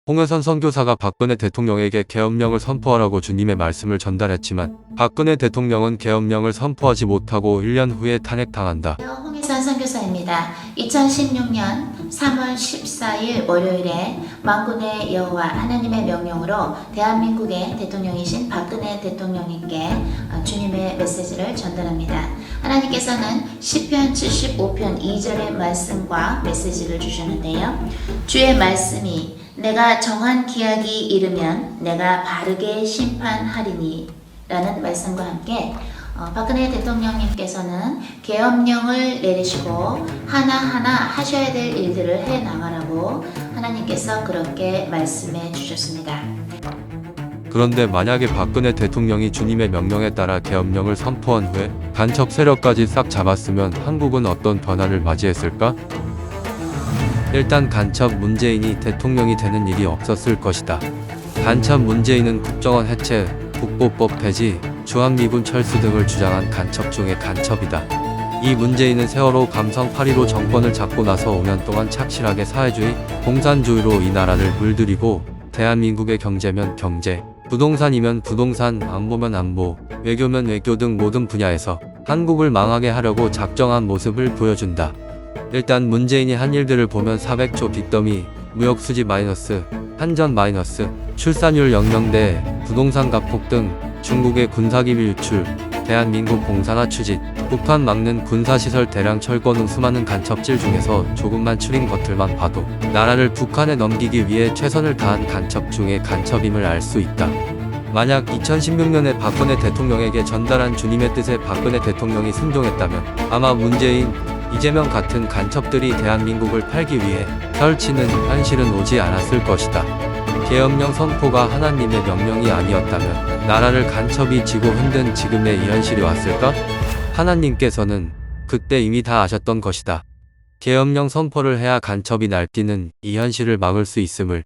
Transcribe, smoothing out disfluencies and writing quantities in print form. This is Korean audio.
홍해선 선교사가 박근혜 대통령에게 계엄령을 선포하라고 주님의 말씀을 전달했지만 박근혜 대통령은 계엄령을 선포하지 못하고 1년 후에 탄핵당한다. 홍해선 선교사입니다. 2016년 3월 14일 월요일에 만군의 여호와 하나님의 명령으로 대한민국의 대통령이신 박근혜 대통령님께 주님의 메시지를 전달합니다. 하나님께서는 시편 75편 2절의 말씀과 메시지를 주셨는데요. 주의 말씀이 내가 정한 기약이 이르면 내가 바르게 심판하리니 라는 말씀과 함께 박근혜 대통령님께서는 계엄령을 내리시고 하나하나 하셔야 될 일들을 해나가라고 하나님께서 그렇게 말씀해 주셨습니다. 그런데 만약에 박근혜 대통령이 주님의 명령에 따라 계엄령을 선포한 후에 간첩 세력까지 싹 잡았으면 한국은 어떤 변화를 맞이했을까? 일단 간첩 문재인이 대통령이 되는 일이 없었을 것이다. 간첩 문재인은 국정원 해체, 국보법 폐지, 주한미군 철수 등을 주장한 간첩 중의 간첩이다. 이 문재인은 세월호 감성 8.15 정권을 잡고 나서 5년 동안 착실하게 사회주의, 공산주의로 이 나라를 물들이고 대한민국의 경제면 경제, 부동산이면 부동산, 안보면 안보, 외교면 외교 등 모든 분야에서 한국을 망하게 하려고 작정한 모습을 보여준다. 일단 문재인이 한 일들을 보면 400조 빚더미, 무역수지 마이너스, 한전 마이너스, 출산율 영명대, 부동산 가폭 등 중국의 군사기밀 유출, 대한민국 공산화 추진, 북한 막는 군사시설 대량 철거 등 수많은 간첩질 중에서 조금만 추린 것들만 봐도 나라를 북한에 넘기기 위해 최선을 다한 간첩 중의 간첩임을 알 수 있다. 만약 2016년에 박근혜 대통령에게 전달한 주님의 뜻에 박근혜 대통령이 순종했다면 아마 문재인, 이재명 같은 간첩들이 대한민국을 팔기 위해 펼치는 현실은 오지 않았을 것이다. 계엄령 선포가 하나님의 명령이 아니었다면 나라를 간첩이 쥐고 흔든 지금의 이 현실이 왔을까? 하나님께서는 그때 이미 다 아셨던 것이다. 계엄령 선포를 해야 간첩이 날뛰는 이 현실을 막을 수 있음을